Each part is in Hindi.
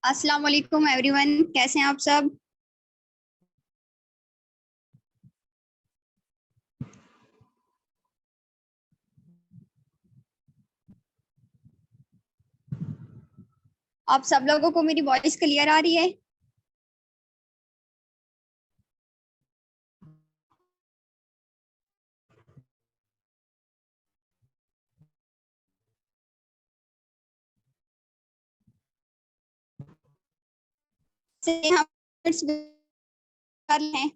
अस्सलाम वालेकुम एवरीवन, कैसे हैं आप सब। आप सब लोगों को मेरी वॉइस क्लियर आ रही है। से हम कर लें।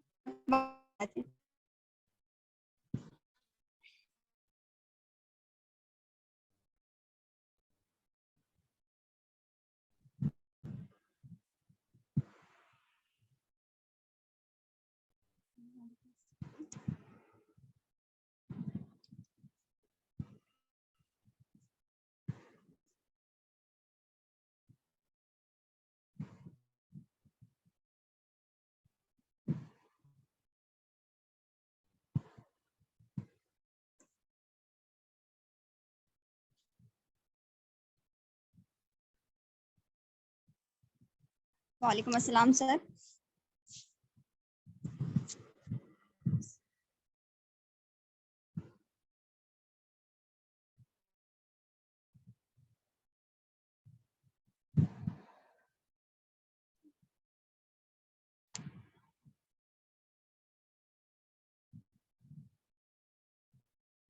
वालेकुम अस्सलाम सर।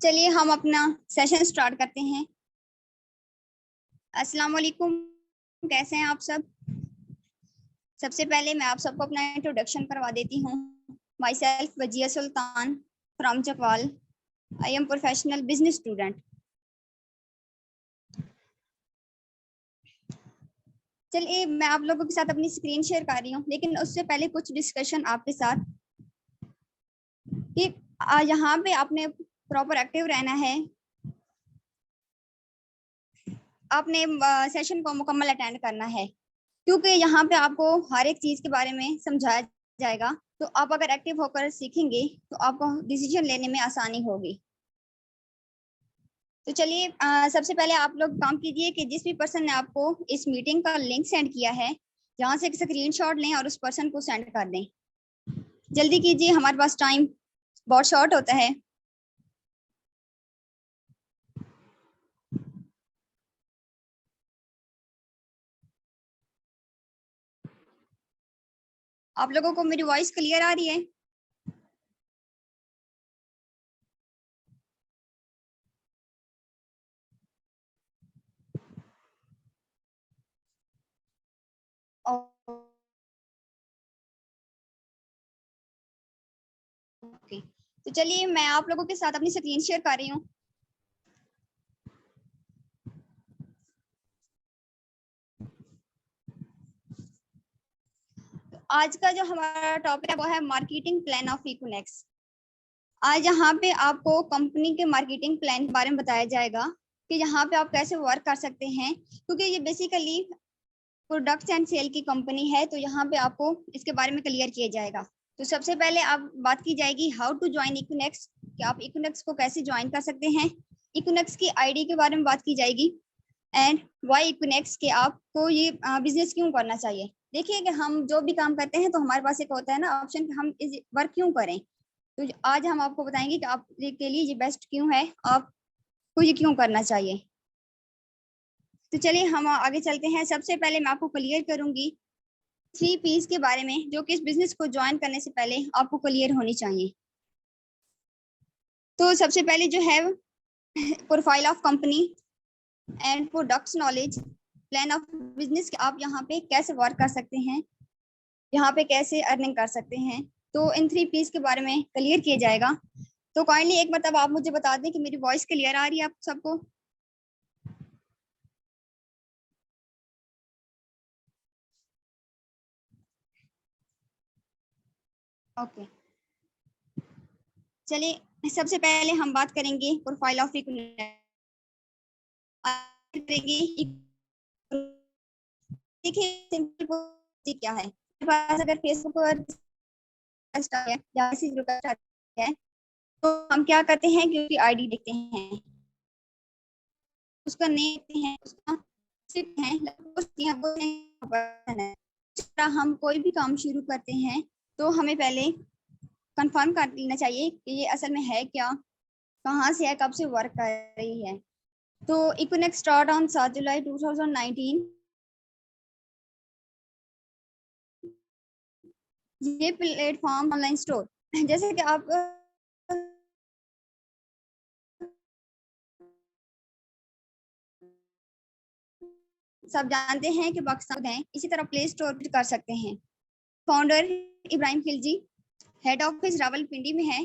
चलिए हम अपना सेशन स्टार्ट करते हैं। अस्सलाम वालेकुम, कैसे हैं आप सब। सबसे पहले मैं आप सबको अपना इंट्रोडक्शन करवा देती हूँ। Myself Wajiya Sultan from Chakwal. I am professional business student. चलिए मैं आप लोगों के साथ अपनी स्क्रीन शेयर कर रही हूँ, लेकिन उससे पहले कुछ डिस्कशन आपके साथ कि यहाँ पे आपने प्रॉपर एक्टिव रहना है। आपने सेशन को मुकम्मल अटेंड करना है, क्योंकि यहाँ पे आपको हर एक चीज के बारे में समझाया जाएगा। तो आप अगर एक्टिव होकर सीखेंगे तो आपको डिसीजन लेने में आसानी होगी। तो चलिए सबसे पहले आप लोग काम कीजिए कि जिस भी पर्सन ने आपको इस मीटिंग का लिंक सेंड किया है, जहाँ से एक स्क्रीनशॉट लें और उस पर्सन को सेंड कर दें। जल्दी कीजिए, हमारे पास टाइम बहुत शॉर्ट होता है। आप लोगों को मेरी वॉइस क्लियर आ रही है। ओके, तो चलिए मैं आप लोगों के साथ अपनी स्क्रीन शेयर कर रही हूँ। आज का जो हमारा टॉपिक है वो है मार्केटिंग प्लान ऑफ इकोनेक्स। आज यहाँ पे आपको कंपनी के मार्केटिंग प्लान के बारे में बताया जाएगा कि यहाँ पे आप कैसे वर्क कर सकते हैं, क्योंकि ये बेसिकली प्रोडक्ट्स एंड सेल की कंपनी है। तो यहाँ पे आपको इसके बारे में क्लियर किया जाएगा। तो सबसे पहले आप बात की जाएगी हाउ टू ज्वाइन इकोनेक्स, कि आप इकोनेक्स को कैसे ज्वाइन कर सकते हैं। इकोनेक्स की आईडी के बारे में बात की जाएगी एंड वाई इकोनेक्स के आपको ये बिजनेस क्यों करना चाहिए। देखिए कि हम जो भी काम करते हैं तो हमारे पास एक होता है ना ऑप्शन कि हम इस वर्क क्यों करें। तो आज हम आपको बताएंगे कि आपके लिए ये बेस्ट क्यों है, आपको ये क्यों करना चाहिए। तो चलिए हम आगे चलते हैं। सबसे पहले मैं आपको क्लियर करूंगी 3 P's के बारे में, जो कि इस बिजनेस को ज्वाइन करने से पहले आपको क्लियर होनी चाहिए। तो सबसे पहले जो है profile of company and products knowledge, plan of business, आप यहाँ पे कैसे वर्क कर सकते हैं, यहाँ पे कैसे अर्निंग कर सकते हैं। तो इन 3 P's के बारे में क्लियर किया जाएगा। तो काइंडली एक मतलब आप मुझे बता दें कि मेरी वॉइस क्लियर आ रही है आप सबको। ओके, चलिए सबसे पहले हम बात करेंगे प्रोफाइल ऑफ देखिए सिंपल क्या है, मेरे पास अगर फेसबुक और या है तो हम क्या करते हैं कि उसकी आईडी देखते हैं, उसका नेम देखते हैं, उसका हम कोई भी काम शुरू करते हैं तो हमें पहले कंफर्म कर लेना चाहिए कि ये असल में है क्या, कहाँ से है, कब से वर्क कर रही है। तो इक्विनेक्स स्टार्ट ऑन 7 जुलाई 2019। ये प्लेटफॉर्म ऑनलाइन स्टोर, जैसे कि आप सब जानते हैं कि पाकिस्तान है, इसी तरह प्ले स्टोर भी कर सकते हैं। Founder Ibrahim Khilji, head office Rawalpindi में है।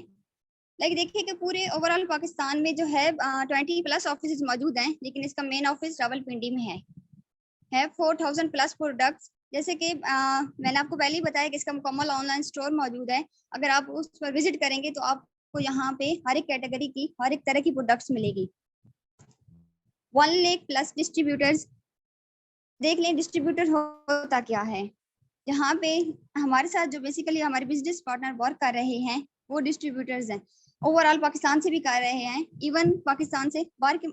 लाइक देखिए कि पूरे ओवरऑल पाकिस्तान में जो है 20+ ऑफिस मौजूद हैं, लेकिन इसका मेन ऑफिस रावलपिंडी में है 4000 प्लस प्रोडक्ट्स। जैसे कि मैंने आपको पहले ही बताया कि इसका मुकम्मल ऑनलाइन स्टोर मौजूद है। अगर आप उस पर विजिट करेंगे तो आपको यहाँ पे हर एक कैटेगरी की, हर एक तरह की प्रोडक्ट्स मिलेगी। 1 लाख प्लस डिस्ट्रीब्यूटर्स। देख लें डिस्ट्रीब्यूटर होता क्या है। यहाँ पे हमारे साथ जो बेसिकली हमारे बिजनेस पार्टनर वर्क कर रहे हैं वो डिस्ट्रीब्यूटर्स हैं। ओवरऑल पाकिस्तान से भी कर रहे हैं, इवन पाकिस्तान से बाहर के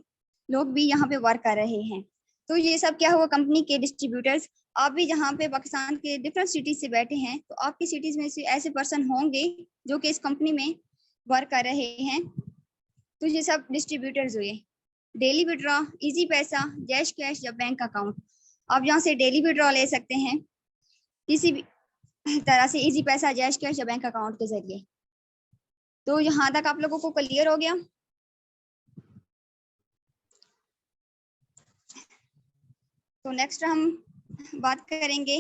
लोग भी यहाँ पे वर्क कर रहे हैं। तो ये सब क्या हुआ, कंपनी के डिस्ट्रीब्यूटर्स। आप भी जहाँ पे पाकिस्तान के डिफरेंट सिटीज से बैठे हैं, तो आपकी सिटीज में से ऐसे पर्सन होंगे जो कि इस कंपनी में वर्क कर रहे हैं। तो ये सब डिस्ट्रीब्यूटर्स हुए। डेली विड्रॉ, इजी पैसा, जैश कैश या बैंक अकाउंट। आप यहाँ से डेली विड्रॉ ले सकते हैं किसी भी तरह से, इजी पैसा, जैश कैश या बैंक अकाउंट के जरिए। तो यहाँ तक आप लोगों को क्लियर हो गया। तो नेक्स्ट हम बात करेंगे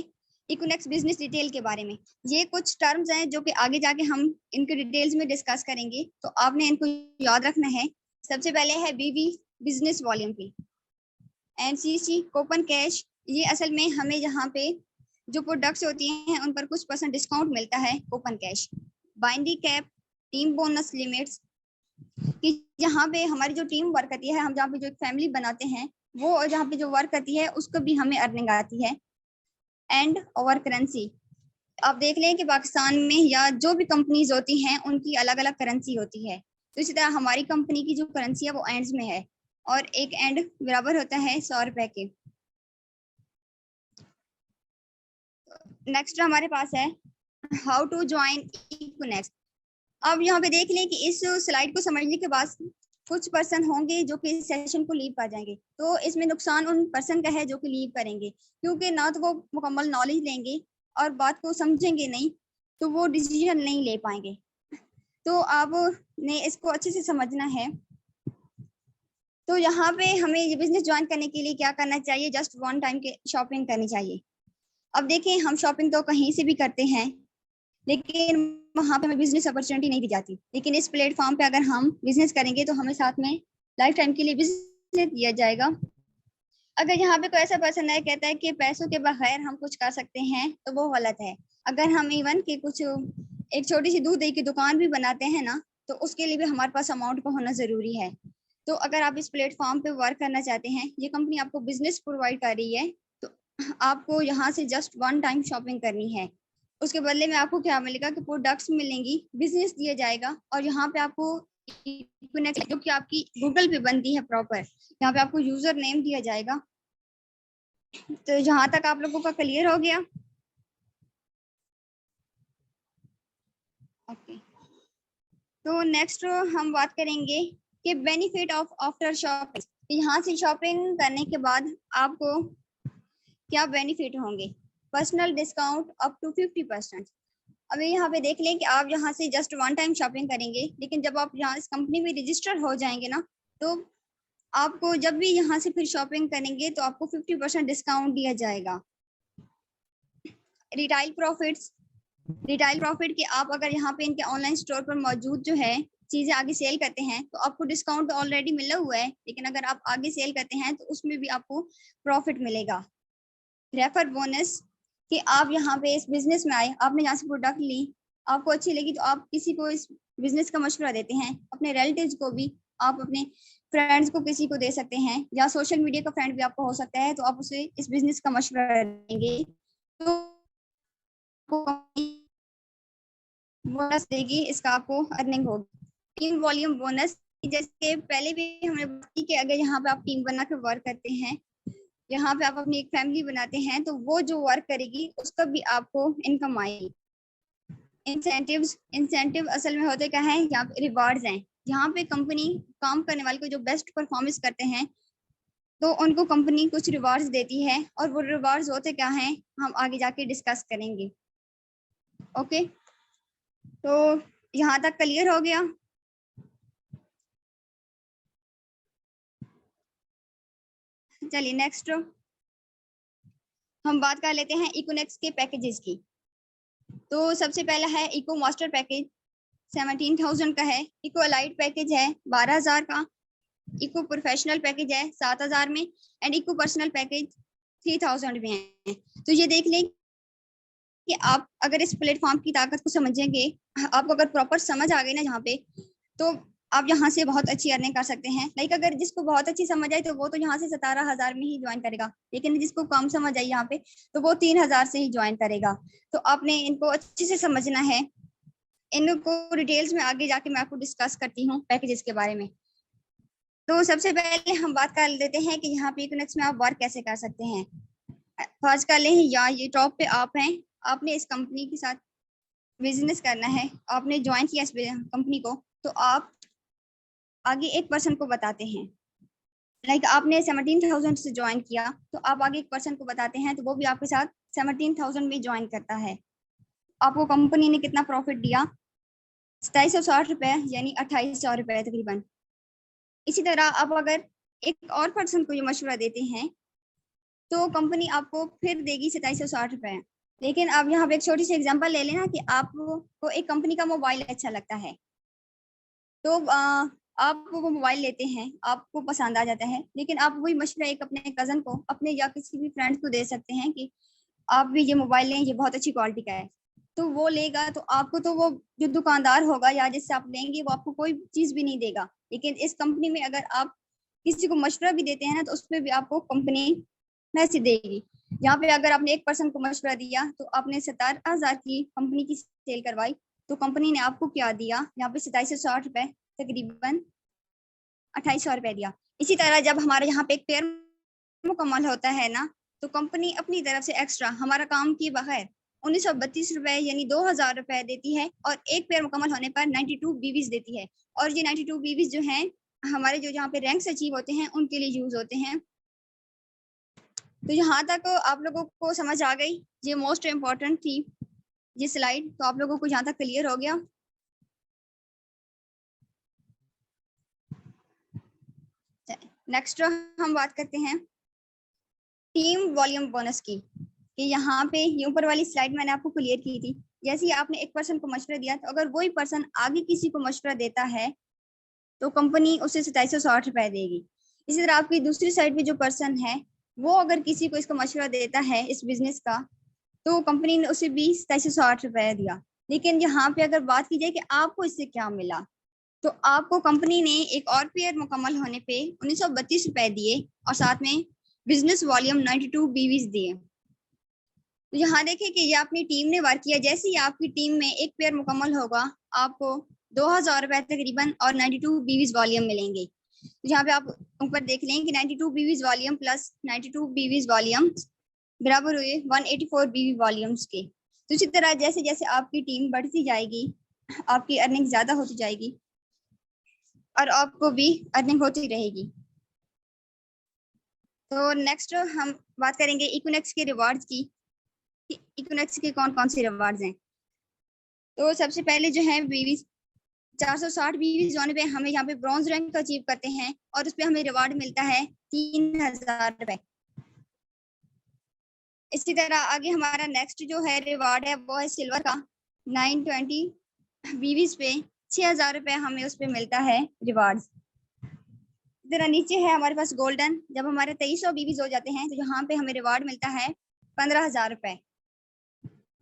इक्विनेक्स बिजनेस डिटेल के बारे में। ये कुछ टर्म्स हैं जो कि आगे जाके हम इनके डिटेल्स में डिस्कस करेंगे, तो आपने इनको याद रखना है। सबसे पहले है BV, business volume fee. NCC, coupon cash. ये असल में हमें यहाँ पे जो प्रोडक्ट्स होती हैं उन पर कुछ % डिस्काउंट मिलता है, coupon cash. बाइंडी cap, team bonus limits, कि जहाँ पे हमारी जो टीम वर्क करती है, हम जहाँ पे जो एक फैमिली बनाते हैं, वो जहाँ पे जो वर्क करती है उसको भी हमें अर्निंग आती है। And over currency. आप देख लें कि पाकिस्तान में या जो भी कंपनीज होती हैं उनकी अलग अलग करेंसी होती है। तो इसी तरह हमारी कंपनी की जो करेंसी है वो एंड्स में है, और एक एंड बराबर होता है 100 रुपए के। नेक्स्ट हमारे पास है हाउ टू ज्वाइन इक्विनेक्स। अब यहाँ पे देख लें कि इस स्लाइड को समझने के बाद कुछ पर्सन होंगे जो कि इस सेशन को लीव कर जाएंगे। तो इसमें नुकसान उन पर्सन का है जो कि लीव करेंगे, क्योंकि ना तो वो मुकम्मल नॉलेज लेंगे और बात को समझेंगे नहीं, तो वो डिसीजन नहीं ले पाएंगे। तो आपने इसको अच्छे से समझना है। तो यहाँ पे हमें ये बिजनेस ज्वाइन करने के लिए क्या करना चाहिए, जस्ट 1 टाइम के शॉपिंग करनी चाहिए। अब देखें, हम शॉपिंग तो कहीं से भी करते हैं, लेकिन वहाँ पे हमें बिजनेस अपॉर्चुनिटी नहीं दी जाती। लेकिन इस प्लेटफॉर्म पे अगर हम बिजनेस करेंगे तो हमें साथ में लाइफ टाइम के लिए बिजनेस दिया जाएगा। अगर यहाँ पे कोई ऐसा पर्सन है कहता है कि पैसों के बगैर हम कुछ कर सकते हैं, तो वो गलत है। अगर हम इवन के कुछ एक छोटी सी दूध दही की दुकान भी बनाते हैं ना, तो उसके लिए भी हमारे पास अमाउंट का होना जरूरी है। तो अगर आप इस प्लेटफॉर्म पे वर्क करना चाहते हैं, ये कंपनी आपको बिजनेस प्रोवाइड कर रही है, तो आपको यहाँ से जस्ट 1 टाइम शॉपिंग करनी है। उसके बदले में आपको क्या मिलेगा कि प्रोडक्ट्स मिलेंगी, बिजनेस दिया जाएगा, और यहाँ पे आपको जो कि आपकी गूगल पे बनती है प्रॉपर, यहाँ पे आपको यूजर नेम दिया जाएगा। तो यहाँ तक आप लोगों का क्लियर हो गया। ओके, तो नेक्स्ट हम बात करेंगे कि बेनिफिट ऑफ आफ्टर शॉपिंग। यहाँ से शॉपिंग करने के बाद आपको क्या बेनिफिट होंगे। Personal discount up to 50%। अभी यहाँ पे देख लें कि आप यहाँ से जस्ट 1 टाइम शॉपिंग करेंगे, लेकिन जब आप यहाँ इस कंपनी में रजिस्टर हो जाएंगे ना, तो आपको जब भी यहाँ से फिर शॉपिंग करेंगे तो आपको 50% डिस्काउंट दिया जाएगा। रिटेल प्रॉफिट्स, रिटेल प्रॉफिट के आप अगर यहाँ पे इनके ऑनलाइन स्टोर पर मौजूद जो है चीजें आगे सेल करते हैं, तो आपको डिस्काउंट ऑलरेडी मिला हुआ है, लेकिन अगर आप आगे सेल करते हैं तो उसमें भी आपको प्रॉफिट मिलेगा। रेफर बोनस, कि आप यहाँ पे इस बिजनेस में आए, आपने यहाँ से प्रोडक्ट ली, आपको अच्छी लगी, तो आप किसी को इस बिजनेस का मशवरा देते हैं, अपने रिलेटिव्स को भी, आप अपने फ्रेंड्स को किसी को दे सकते हैं, या सोशल मीडिया का फ्रेंड भी आपको हो सकता है, तो आप उसे इस बिजनेस का मशवरा देंगे, तो बोनस देगी, इसका आपको अर्निंग होगी। टीम वॉल्यूम बोनस, जैसे पहले भी हमने बात की कि अगर यहाँ पे आप टीम बना के वर्क करते हैं यहाँ पे आप अपनी एक फैमिली बनाते हैं, तो वो जो वर्क करेगी उसका भी आपको इनकम आएगी। इंसेंटिव असल में होते क्या है, यहाँ पे रिवार्ड्स हैं। यहाँ पे कंपनी काम करने वाले को जो बेस्ट परफॉर्मेंस करते हैं तो उनको कंपनी कुछ रिवार्ड्स देती है, और वो रिवार्ड्स होते क्या हैं हम आगे जाके डिस्कस करेंगे। ओके, तो यहाँ तक क्लियर हो गया। चलिए नेक्स्ट हम बात कर लेते हैं इकोनेक्स के पैकेजेस की। तो सबसे पहला है इको मास्टर पैकेज, 17,000 का है। इको अलाइड पैकेज है 12,000 का। इको प्रोफेशनल पैकेज है 7,000 में, एंड इको पर्सनल पैकेज 3,000 में है। तो ये देख लें कि आप अगर इस प्लेटफॉर्म की ताकत को समझेंगे, आपको अगर प्रॉपर समझ आ गई ना यहाँ पे, तो आप यहाँ से बहुत अच्छी अर्निंग कर सकते हैं। लाइक अगर जिसको बहुत अच्छी समझ आई तो वो तो यहाँ से 17,000 में ही ज्वाइन करेगा, लेकिन जिसको कम समझ आई यहाँ पे तो वो 3,000 से ही ज्वाइन करेगा। तो आपने इनको अच्छे से समझना है। इनको डिटेल्स में आगे जाके मैं आपको डिस्कस करती हूँ पैकेजेस के बारे में। तो सबसे पहले हम बात कर लेते हैं कि यहाँ पे इकोनेक्स में आप वर्क कैसे कर सकते हैं। फर्स्ट कर ले, या ये टॉप पे आप हैं, आपने इस कंपनी के साथ बिजनेस करना है, आपने ज्वाइन किया इस कंपनी को, तो आप आगे एक पर्सन को बताते हैं। लाइक आपने 17,000 से ज्वाइन किया, तो आप आगे एक पर्सन को बताते हैं, तो वो भी आपके साथ 17,000 में ज्वाइन करता है। आपको कंपनी ने कितना प्रॉफिट दिया, 2760 रुपए, यानी 2800 रुपए तकरीबन। इसी तरह आप अगर एक और पर्सन को ये मशवरा देते हैं तो कंपनी आपको फिर देगी 2760 रुपए। लेकिन अब यहाँ पे एक छोटी सी एग्जांपल ले लेना कि आपको एक कंपनी का मोबाइल अच्छा लगता है, तो आप वो मोबाइल लेते हैं, आपको पसंद आ जाता है, लेकिन आप वही मशवरा एक अपने कजन को, अपने या किसी भी फ्रेंड को दे सकते हैं कि आप भी ये मोबाइल लें, ये बहुत अच्छी क्वालिटी का है। तो वो लेगा, तो आपको तो वो जो दुकानदार होगा या जिससे आप लेंगे वो आपको कोई चीज भी नहीं देगा। लेकिन इस कंपनी में अगर आप किसी को मशवरा भी देते हैं ना, तो उसमें भी आपको कंपनी पैसे देगी। यहाँ पे अगर आपने एक पर्सन को मशवरा दिया, तो आपने 17,000 की कंपनी की सेल करवाई, तो कंपनी ने आपको क्या दिया, यहाँ पे 2760 रुपए, तकरीबन 2800 रुपए दिया। इसी तरह जब हमारे यहाँ पे एक पेयर मुकम्मल होता है ना, तो कंपनी अपनी तरफ से एक्स्ट्रा हमारा काम किए बगैर 1932 रुपए यानी 2,000 रुपए देती है, और एक पेयर मुकम्मल होने पर 92 बीवीज देती है। और ये 92 बीवीज जो हैं हमारे जो जहाँ पे रैंक्स अचीव होते हैं उनके लिए यूज होते हैं। तो यहाँ तक आप लोगों को समझ आ गई, ये मोस्ट इम्पोर्टेंट थी ये स्लाइड, तो आप लोगों को यहाँ तक क्लियर हो गया। नेक्स्ट हम बात करते हैं टीम वॉल्यूम बोनस की, कि यहाँ पे ये ऊपर वाली स्लाइड मैंने आपको क्लियर की थी। जैसे ही आपने एक पर्सन को मशवरा दिया, तो अगर वही पर्सन आगे किसी को मशवरा देता है तो कंपनी उसे 2760 रुपए देगी। इसी तरह आपकी दूसरी साइड पे जो पर्सन है, वो अगर किसी को इसका मशवरा देता है इस बिजनेस का, तो कंपनी ने उसे भी 2760 रुपए दिया। लेकिन यहाँ पे अगर बात की जाए कि आपको इससे क्या मिला, तो आपको कंपनी ने एक और पेयर मुकम्मल होने पे 1932 रुपए दिए, और साथ में बिजनेस वॉल्यूम 92 बीवीज दिए। तो यहाँ देखें कि ये अपनी टीम ने वर्क किया। जैसे ही आपकी टीम में एक पेयर मुकम्मल होगा, आपको 2,000 रुपए तकरीबन और 92 बीवीज वॉल्यूम मिलेंगे। तो यहाँ पे आप ऊपर देख लें कि 92 बीवीज वॉल्यूम प्लस 92 बीवीज वॉल्यूम बराबर हुए 184 बीवी वॉल्यूम्स के। तो इसी तरह जैसे जैसे आपकी टीम बढ़ती जाएगी, आपकी अर्निंग ज्यादा होती जाएगी, और आपको भी अर्निंग होती रहेगी। तो नेक्स्ट हम बात करेंगे इकोनेक्स के रिवार्ड्स की, इकोनेक्स के कौन कौन से रिवार्ड्स हैं। तो सबसे पहले जो है बीवी 460 बीवी जोन पे हमें यहाँ पे ब्रॉन्ज रैंक अचीव करते हैं, और उस पर हमें रिवार्ड मिलता है 3,000 रुपए। इसी तरह आगे हमारा नेक्स्ट जो है रिवार्ड है वो है सिल्वर का, 920 बीवीज पे 6,000 रुपए हमें उस पर मिलता है रिवार्ड। इधर नीचे है हमारे पास गोल्डन, जब हमारे 2300 बीवीज हो जाते हैं तो यहाँ पे हमें रिवार्ड मिलता है 15,000 रुपए।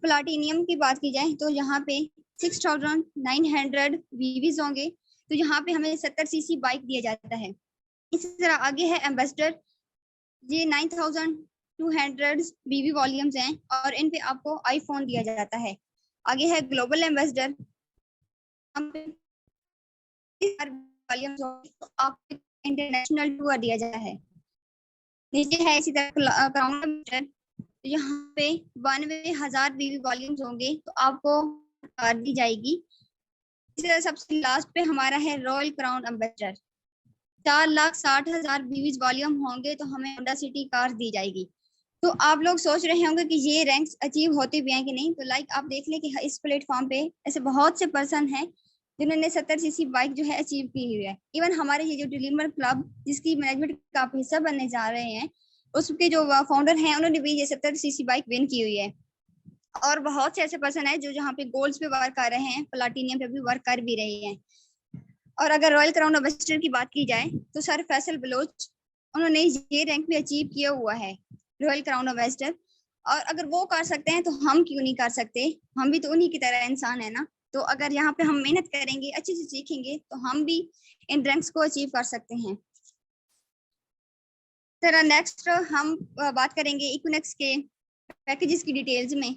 प्लाटिनियम की बात की जाए तो यहाँ पे 6,900 बीवीज होंगे, तो यहाँ पे हमें 70 सीसी बाइक दिया जाता है। इसी तरह आगे है एम्बेसडर, ये 9,200 बीवी वॉल्यूम्स हैं, और इन पे आपको आईफोन दिया जाता है। आगे है ग्लोबल एम्बेसडर, वॉल्यूम्स तो आपको इंटरनेशनल टूर दिया जाता है। नीचे है इसी तरह क्राउन एम्बेसडर, यहाँ पे 92,000 बीवी वॉल्यूम्स होंगे तो आपको कार दी जाएगी। इसी तरह सबसे लास्ट पे हमारा है रॉयल क्राउन एम्बेसडर, 4,60,000 बीवी वॉल्यूम होंगे तो हमें होंडा सिटी कार दी जाएगी। तो आप लोग सोच रहे होंगे कि ये रैंक्स अचीव होते भी हैं कि नहीं, तो लाइक आप देख लें कि इस प्लेटफॉर्म पे ऐसे बहुत से पर्सन हैं जिन्होंने 70 सीसी बाइक जो है अचीव की हुई है। इवन हमारे ये जो डिलीवर क्लब जिसकी मैनेजमेंट का आप हिस्सा बनने जा रहे हैं, उसके जो फाउंडर हैं उन्होंने भी ये 70 सीसी बाइक विन की हुई है। और बहुत से ऐसे पर्सन है जो जहाँ पे गोल्ड्स पे वर्क कर रहे हैं, प्लाटिनियम पे भी वर्क कर भी रहे हैं। और अगर रॉयल क्राउन एम्बेसडर की बात की जाए तो सर फैसल बलोच, उन्होंने ये रैंक भी अचीव किया हुआ है, रॉयल क्राउन एम्बेसडर। और अगर वो कर सकते हैं तो हम क्यों नहीं कर सकते, हम भी तो उन्हीं की तरह इंसान है ना। तो अगर यहाँ पे हम मेहनत करेंगे, अच्छे से सीखेंगे, तो हम भी इन रैंक्स को अचीव कर सकते हैं। सर नेक्स्ट हम बात करेंगे इक्विनेक्स के पैकेजेस की डिटेल्स में।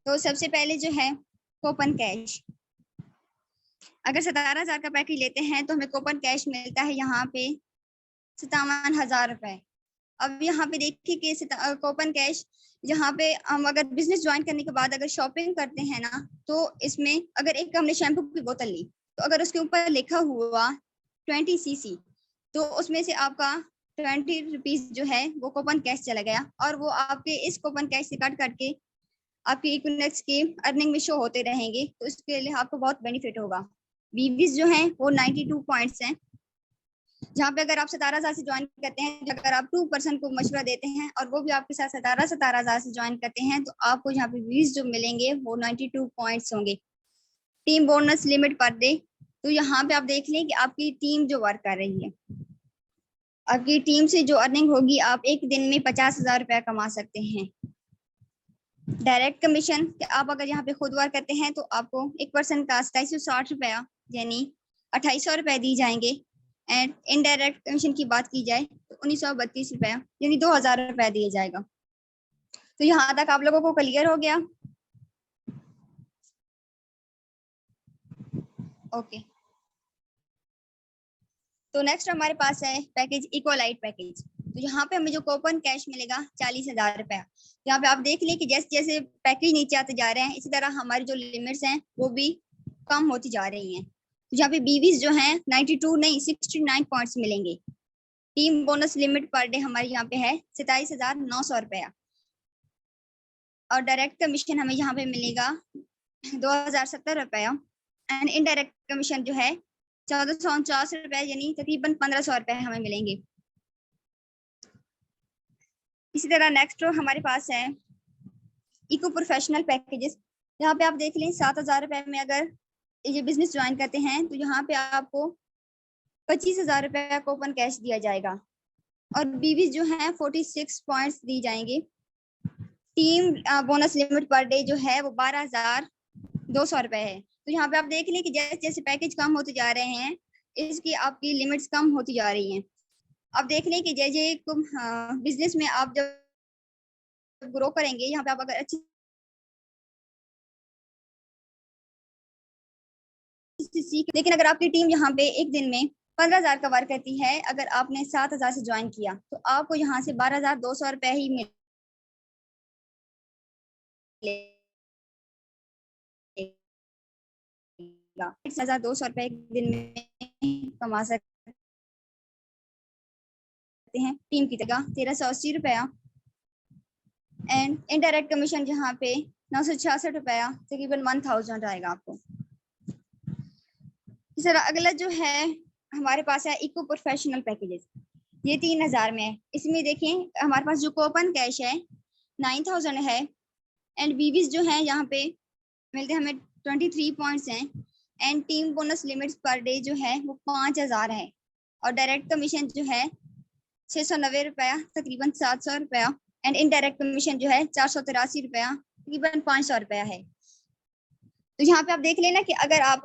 तो सबसे पहले जो है कूपन कैश, अगर 17,000 का पैकेज लेते हैं तो हमें कूपन कैश मिलता है यहाँ पे 57,000 रुपए। अब यहाँ पे देखिए कि कूपन कैश, यहाँ पे हम अगर बिजनेस ज्वाइन करने के बाद अगर शॉपिंग करते हैं ना, तो इसमें अगर एक हमने शैम्पू की बोतल ली तो अगर उसके ऊपर लिखा हुआ 20 सीसी, तो उसमें से आपका 20 रुपीज जो है वो कूपन कैश चला गया, और वो आपके इस कूपन कैश से कट करके आपकी इक्विनेक्स की अर्निंग में शो होते रहेंगे। तो इसके लिए आपको बहुत बेनिफिट होगा। वीवीज जो है वो 92 पॉइंट्स हैं, जहाँ पे अगर आप 17,000 से ज्वाइन करते हैं, अगर आप 2% को मशवरा देते हैं और वो भी आपके साथ 17,000 से ज्वाइन करते हैं, तो आपको यहाँ पे व्यूज जो मिलेंगे वो 92 पॉइंट्स होंगे। Team bonus limit per day, तो यहाँ पे आप देख लें कि आपकी टीम जो वर्क कर रही है, आपकी टीम से जो अर्निंग होगी, आप एक दिन में 50,000 रुपया कमा सकते हैं। डायरेक्ट कमीशन, आप अगर यहाँ पे खुद वर्क करते हैं तो आपको 1% का 2760 रुपया यानी 2800 रुपए दी जाएंगे। एंड इनडायरेक्ट कमीशन की बात की जाए तो 1932 रुपया यानी 2000 रुपया दिया जाएगा। तो यहाँ तक आप लोगों को क्लियर हो गया? ओके। तो नेक्स्ट हमारे पास है पैकेज इक्वलाइट पैकेज। तो यहाँ पे हमें जो कूपन कैश मिलेगा 40,000 रुपया। यहाँ पे आप देख लें कि जैसे जैसे पैकेज नीचे आते जा रहे हैं, इसी तरह हमारी जो लिमिट्स हैं वो भी कम होती जा रही हैं। तो यहाँ पे बीवीज जो हैं 92 नहीं 69 पॉइंट्स मिलेंगे। Team bonus limit per day हमारे यहाँ पे है 27,900 रुपया। और डायरेक्ट कमीशन हमें यहाँ पे मिलेगा 2,070 रुपया। एंड इनडायरेक्ट कमीशन जो है 1,449 रुपए यानी तकरीबन 1,500 रुपए हमें मिलेंगे। इसी तरह नेक्स्ट हमारे पास है इको प्रोफेशनल पैकेजेस। यहाँ पे आप देख लें 7,000 रुपए में अगर ये बिजनेस ज्वाइन करते हैं तो यहाँ पे आपको 25,000 रुपए कूपन कैश दिया जाएगा, और बीवी जो है 46 पॉइंट्स दी जाएंगे। Team bonus limit per day जो है वो 12,200 रुपए है। तो यहाँ पे आप देख लें कि जैसे जैसे पैकेज कम होते जा रहे हैं, इसकी आपकी लिमिट्स कम होती जा रही हैं। आप देख लें कि जैसे बिजनेस में आप जब ग्रो करेंगे, यहाँ पे आप अगर अच्छी सीख, लेकिन अगर आपकी टीम यहाँ पे एक दिन में 15,000 का वर्क करती है, अगर आपने 7,000 से ज्वाइन किया तो आपको यहाँ से 12,200 रुपए ही मिलेगा। 6,200 रुपए एक दिन में कमा सकते हैं टीम की जगह 1,380 रुपया। एंड इनडायरेक्ट कमीशन यहाँ पे 966 रुपया तकरीबन 1,000 आएगा आपको। इस तरह अगला जो है हमारे पास है इको प्रोफेशनल पैकेजेस, ये 3,000 में है। इसमें देखें हमारे पास जो कूपन कैश है 9,000 है, एंड बीवीज जो है यहाँ पे मिलते हैं हमें 23 पॉइंट्स हैं। And team bonus limits per day जो है वो 5,000 है, और डायरेक्ट कमीशन जो है 690 रुपया तकरीबन 700 रुपया। एंड इनडायरेक्ट कमीशन जो है 483 रुपया तकरीबन 500 रुपया है। तो यहाँ पे आप देख लेना कि अगर आप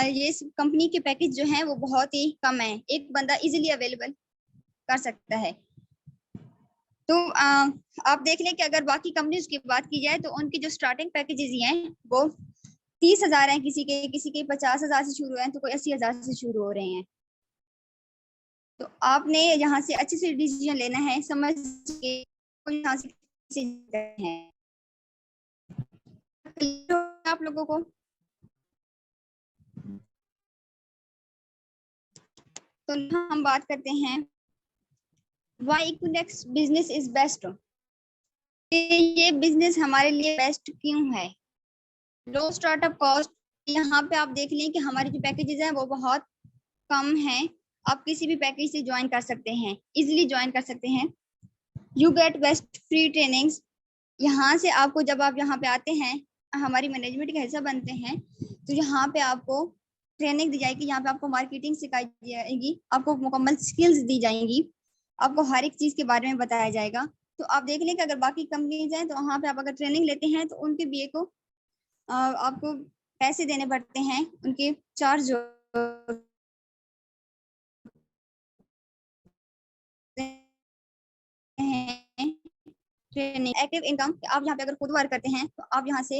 ये कंपनी के पैकेज जो है वो बहुत ही कम है, एक बंदा इजीली अवेलेबल कर सकता है। तो आप देख लें कि अगर बाकी कंपनीज की बात की जाए तो उनके जो स्टार्टिंग पैकेजेस हैं वो 30,000 हैं, किसी के 50,000 से शुरू हैं, तो कोई 80,000 से शुरू हो रहे हैं। तो आपने यहाँ से अच्छे से डिसीजन लेना है, समझ के यहाँ से है आप लोगों को। तो हम बात करते हैं व्हाई इक्विनेक्स बिजनेस इज बेस्ट। ये बिजनेस हमारे लिए बेस्ट क्यों है? लो स्टार्टअप कॉस्ट, यहाँ पे आप देख लें कि हमारे जो पैकेजेस हैं वो बहुत कम है। आप किसी भी पैकेज से ज्वाइन कर सकते हैं, इजीली ज्वाइन कर सकते हैं। You get best free trainings, यहाँ से आपको जब आप यहाँ पे आते हैं, हमारी मैनेजमेंट का हिस्सा बनते हैं, तो यहाँ पे आपको ट्रेनिंग दी जाएगी। यहाँ पे आपको मार्केटिंग सिखाई जाएगी, आपको मुकम्मल स्किल्स दी जाएंगी, आपको हर एक चीज के बारे में बताया जाएगा। तो आप देख लें कि अगर बाकी कंपनीज हैं तो वहाँ पे आप अगर ट्रेनिंग लेते हैं तो उनके बीए को आपको पैसे देने पड़ते हैं, उनके चार्ज ट्रेनिंग। एक्टिव इनकम, आप यहाँ पे अगर खुद वर्क करते हैं तो आप यहाँ से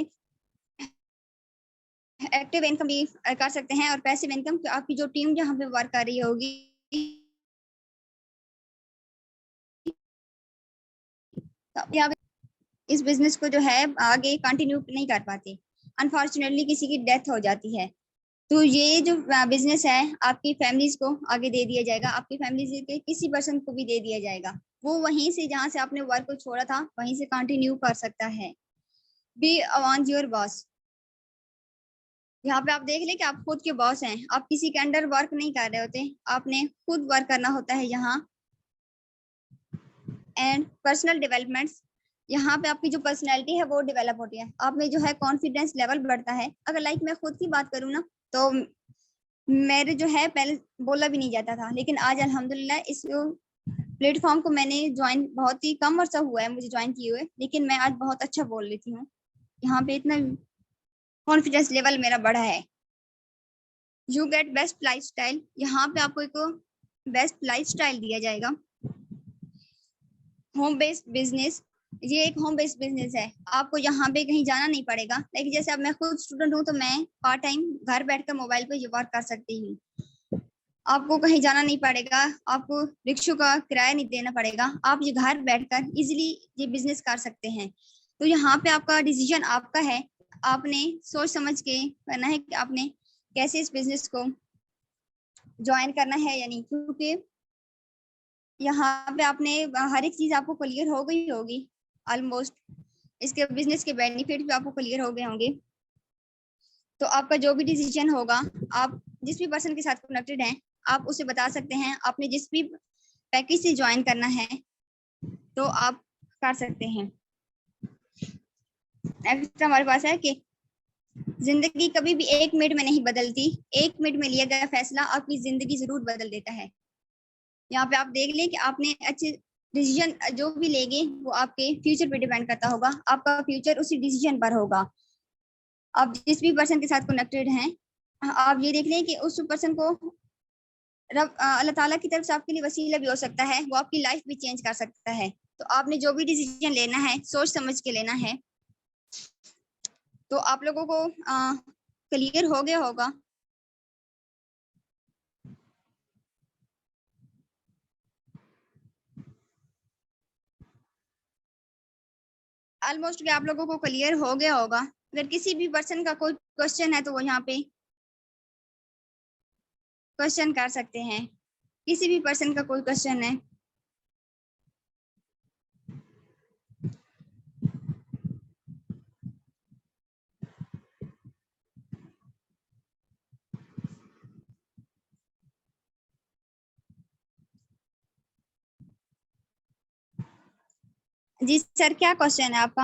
एक्टिव इनकम भी कर सकते हैं, और पैसिव इनकम आपकी जो टीम यहाँ पे वर्क कर रही होगी यहाँ इस बिजनेस को जो है आगे कंटिन्यू नहीं कर पाती, अनफॉर्चुनेटली किसी की डेथ हो जाती है। तो ये जो बिजनेस है आपकी फैमिलीज को आगे दे दिया जाएगा, आपकी फैमिली के किसी पर्सन को भी दे दिया जाएगा। वो वहीं से जहाँ से आपने वर्क को छोड़ा था वहीं से कंटिन्यू कर सकता है। बी ऑन योर बॉस, यहाँ पे आप देख ले कि आप खुद के बॉस हैं, आप किसी के अंडर वर्क नहीं कर रहे होते, आपने खुद वर्क करना होता है यहाँ। एंड पर्सनल डेवलपमेंट्स, यहाँ पे आपकी जो पर्सनैलिटी है वो डेवलप होती है, आप में जो है कॉन्फिडेंस लेवल बढ़ता है। अगर लाइक मैं खुद की बात करूँ ना, तो मेरे जो है पहले बोला भी नहीं जाता था, लेकिन आज अल्हम्दुलिल्लाह इस प्लेटफॉर्म को मैंने ज्वाइन, बहुत ही कम अर्सा हुआ है मुझे ज्वाइन किए हुए, लेकिन मैं आज बहुत अच्छा बोल लेती हूँ। यहाँ पे इतना कॉन्फिडेंस लेवल मेरा बढ़ा है। You get best life style, यहाँ पे आपको एक बेस्ट लाइफ स्टाइल दिया जाएगा। होम बेस्ड बिजनेस, ये एक होम बेस्ड बिजनेस है, आपको यहाँ पे कहीं जाना नहीं पड़ेगा। लाइक जैसे अब मैं खुद स्टूडेंट हूँ तो मैं पार्ट टाइम घर बैठकर मोबाइल पे ये वर्क कर सकती हूँ, आपको कहीं जाना नहीं पड़ेगा, आपको रिक्शों का किराया नहीं देना पड़ेगा, आप ये घर बैठकर इजीली ये बिजनेस कर सकते हैं। तो यहाँ पे आपका डिसीजन आपका है, आपने सोच समझ के करना है कि आपने कैसे इस बिजनेस को ज्वाइन करना है या नहीं, क्योंकि यहाँ पे आपने हर एक चीज आपको क्लियर हो गई होगी ऑलमोस्ट, इसके बिजनेस के बेनिफिट भी आपको क्लियर हो गए होंगे। तो आपका जो भी डिसीजन होगा, आप जिस भी पर्सन के साथ कनेक्टेड हैं आप उसे बता सकते हैं, आपने जिस भी पैकेज से ज्वाइन करना है तो आप कर सकते हैं। नेक्स्ट हमारे पास है कि जिंदगी कभी भी 1 मिनट में नहीं बदलती, 1 मिनट में लिया गया फैसला आपकी जिंदगी जरूर बदल देता है। यहाँ पे आप देख लें कि आपने अच्छे डिसीजन जो भी लेंगे वो आपके फ्यूचर पे डिपेंड करता होगा, आपका फ्यूचर उसी डिसीजन पर होगा। आप जिस भी पर्सन के साथ कनेक्टेड हैं, आप ये देख लें कि उस पर्सन को रब अल्लाह ताला की तरफ से आपके लिए वसीला भी हो सकता है, वो आपकी लाइफ भी चेंज कर सकता है। तो आपने जो भी डिसीजन लेना है सोच समझ के लेना है। तो आप लोगों को क्लियर हो गया होगा। ऑलमोस्ट आप लोगों को क्लियर हो गया होगा। अगर किसी भी पर्सन का कोई क्वेश्चन है तो वो यहाँ पे क्वेश्चन कर सकते हैं, किसी भी पर्सन का कोई क्वेश्चन है। जी सर, क्या क्वेश्चन है आपका?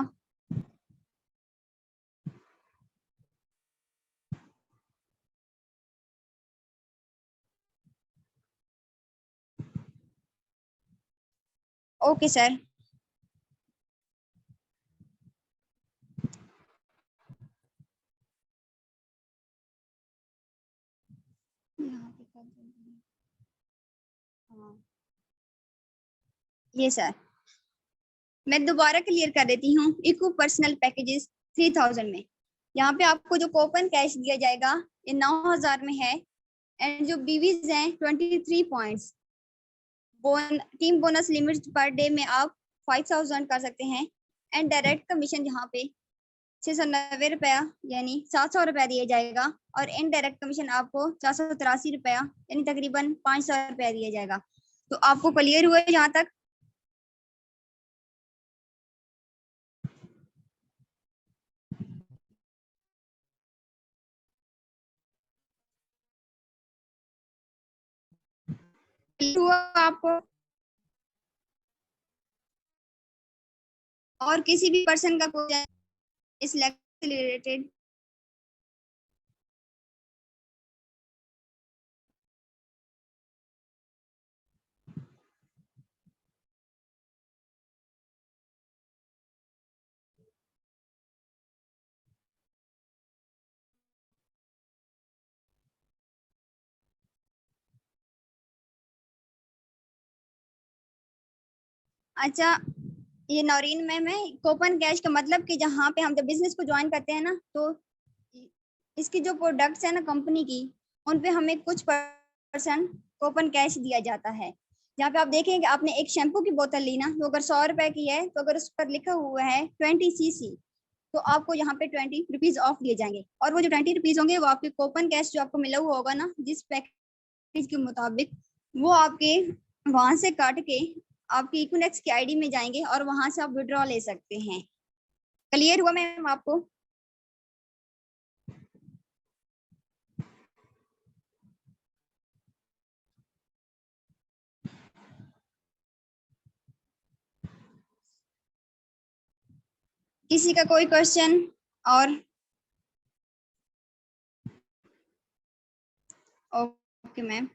Okay sir. ये सर मैं दोबारा क्लियर कर देती हूँ। इको पर्सनल पैकेजेस 3000 में, यहाँ पे आपको जो कूपन कैश दिया जाएगा ये 9000 में है, एंड जो बीवीज हैं 23 points, team bonus limit per day में आप 5000 कर सकते हैं। एंड डायरेक्ट कमीशन यहाँ पे 690 रुपया यानी 700 रुपया दिया जाएगा, और इनडायरेक्ट कमीशन आपको 483 रुपया यानी तकरीबन 500 रुपया दिया जाएगा। तो आपको क्लियर हुआ है यहाँ तक? हुआ आपको? और किसी भी पर्सन का क्वेश्चन इस लेक्चर से रिलेटेड? अच्छा, ये नौरीन मैम है। कूपन कैश का मतलब कि जहाँ पे हम जब बिजनेस को ज्वाइन करते हैं ना, तो इसकी जो प्रोडक्ट्स है ना कंपनी की, उन पे हमें कुछ % कूपन कैश दिया जाता है। जहाँ पे आप देखेंगे कि आपने एक शैम्पू की बोतल ली ना, तो अगर 100 रुपए की है, तो अगर उस पर लिखा हुआ है 20cc, तो आपको यहाँ पे 20 रुपीज ऑफ दिए जाएंगे। और वो जो 20 रुपीज होंगे वो आपके कूपन कैश जो आपको मिला हुआ होगा ना जिस पैकेज के मुताबिक, वो आपके वहां से काट के आपकी इक्विनेक्स की आईडी में जाएंगे और वहां से आप विड्रॉ ले सकते हैं। क्लियर हुआ मैम आपको? किसी का कोई क्वेश्चन? और ओके मैम।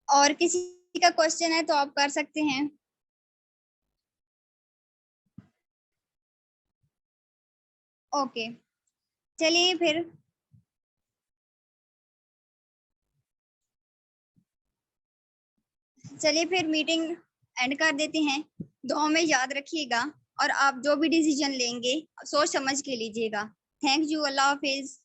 और किसी का क्वेश्चन है तो आप कर सकते हैं। ओके, चलिए फिर। चलिए फिर मीटिंग एंड कर देते हैं। दुआ में याद रखिएगा, और आप जो भी डिसीजन लेंगे सोच समझ के लीजिएगा। Thank you. Allah Hafiz.